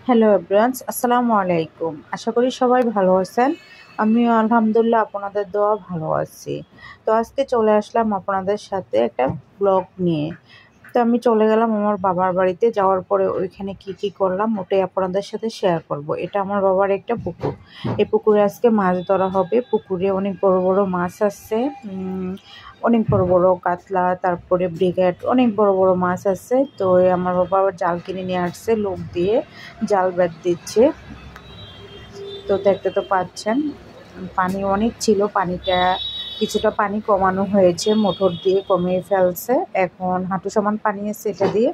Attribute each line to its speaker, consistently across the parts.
Speaker 1: Hello everyone, আসসালামু আলাইকুম। আশা করি সবাই ভালো আছেন। আমিও আলহামদুলিল্লাহ আপনাদের দোয়া ভালো আছি। তো আজকে চলে আসলাম আপনাদের সাথে একটা ব্লগ নিয়ে। তো আমি চলে গেলাম আমার বাবার বাড়িতে। যাওয়ার পরে ওইখানে কি করলাম ওটাই আপনাদের সাথে শেয়ার করব। এটা আমার বাবার একটা পুকুর। এই পুকুরে আজকে মাছ ধরা হবে। পুকুরে অনেক বড় বড় মাছ আছে, অনেক বড় বড় কাতলা, তারপরে ব্রিগেড, অনেক বড় বড় মাছ আছে। তো আমার বাবা আবার জাল কিনে নিয়ে আসছে, লোক দিয়ে জাল বেত দিচ্ছে। তো দেখতে তো পাচ্ছেন পানি অনেক ছিল, পানিটা কিছুটা পানি কমানো হয়েছে, মোটর দিয়ে কমিয়ে ফেলছে। এখন হাঁটু সমান পানি আছে, এটা দিয়ে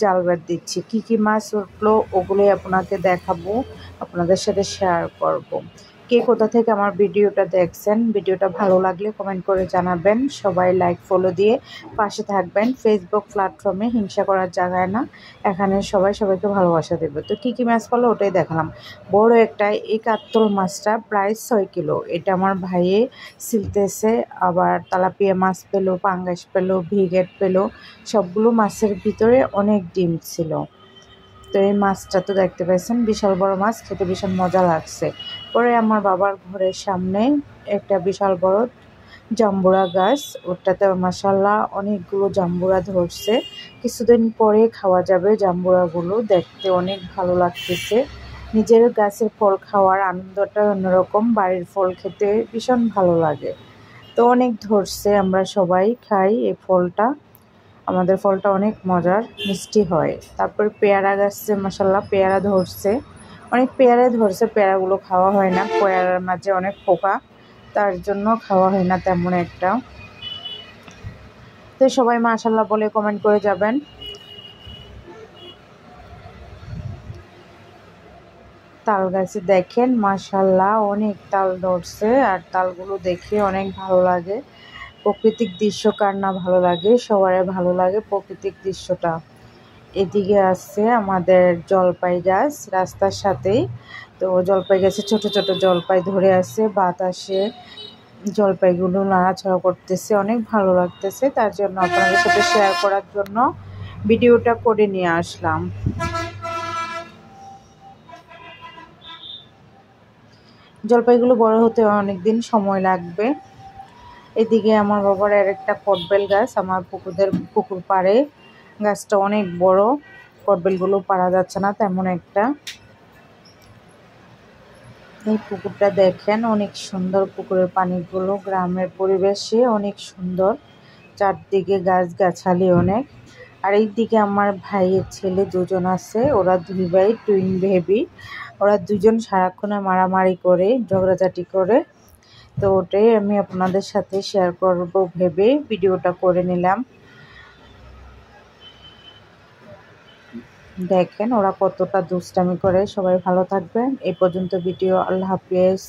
Speaker 1: জাল বেত দিচ্ছি। কি মাছ উঠলো ওগুলোই আপনাকে দেখাবো, আপনাদের সাথে শেয়ার করব। কে কোথা থেকে আমার ভিডিওটা দেখছেন, ভিডিওটা ভালো লাগলে কমেন্ট করে জানাবেন। সবাই লাইক ফলো দিয়ে পাশে থাকবেন। ফেসবুক প্ল্যাটফর্মে হিংসা করার জায়গায় না, এখানে সবাই সবাইকে ভালোবাসা দেবে। তো কি মাছ পালো ওটাই দেখালাম। বড় একটা এই কাতল মাছটা প্রায় 6 কিলো, এটা আমার ভাইয়ে ছিলতেছে। আবার তেলাপিয়া মাছ পেলো, পাঙ্গাস পেলো, ভিগেট পেলো, সবগুলো মাছের ভিতরে অনেক ডিম ছিল। তো এই মাছটা তো দেখতে পাচ্ছেন বিশাল বড় মাছ, খেতে ভীষণ মজা লাগছে। পরে আমার বাবার ঘরের সামনে একটা বিশাল বড় জাম্বুরা গাছ, ওটাতে মাশাআল্লাহ অনেকগুলো জাম্বুরা ধরছে। কিছুদিন পরে খাওয়া যাবে জাম্বুরাগুলো, দেখতে অনেক ভালো লাগতেছে। নিজের গাছের ফল খাওয়ার আনন্দটা অন্যরকম, বাড়ির ফল খেতে ভীষণ ভালো লাগে। তো অনেক ধরছে, আমরা সবাই খাই এই ফলটা। আমাদের ফলটা অনেক মজার, মিষ্টি হয়। তারপর পেয়ারা গাছে মাশাআল্লাহ পেয়ারা ধরছে, অনেক পেয়ারাই ধরছে। পেয়ারাগুলো খাওয়া হয় না, পেয়ারার মাঝে অনেক পোকা, তার জন্য খাওয়া হয় না তেমন একটা। তো সবাই মাশাআল্লাহ বলে কমেন্ট করে যাবেন। তাল গাছে দেখেন মাশাআল্লাহ অনেক তাল ধরছে, আর তালগুলো দেখে অনেক ভালো লাগে। প্রাকৃতিক দৃশ্য কার না ভালো লাগে, সবার ভালো লাগে প্রাকৃতিক দৃশ্যটা। এদিকে আছে আমাদের জলপাই গাছ রাস্তার সাথেই। তো জলপাই গাছে ছোট ছোট জলপাই ধরে আছে, বাতাসে জলপাইগুলো নাড়াচাড়া করতেছে, অনেক ভালো লাগতেছে। তার জন্য আপনাদের সাথে শেয়ার করার জন্য ভিডিওটা করে নিয়ে আসলাম। জলপাইগুলো বড় হতে অনেক দিন সময় লাগবে। এদিকে আমার বাবার আর একটা কটবেল গাছ, আমার পুকুর পাড়ে। গাছটা অনেক বড়, কটবেলগুলো পারা যাচ্ছে না তেমন একটা। এই পুকুরটা দেখেন অনেক সুন্দর, পুকুরের পানিগুলো গ্রামের পরিবেশে অনেক সুন্দর, চারদিকে গাছগাছালি অনেক। আর এইদিকে আমার ভাইয়ের ছেলে দুজন আছে, ওরা দুই ভাই টুইন বেবি। ওরা দুজন সারাক্ষণে মারামারি করে, ঝগড়াঝাটি করে। তো ওটাই আমি আপনাদের সাথে শেয়ার করব ভেবে ভিডিওটা করে নিলাম। দেখেন ওরা কতটা দুষ্টামি করে। সবাই ভালো থাকবেন। এই পর্যন্ত ভিডিও, আল্লাহ হাফেজ।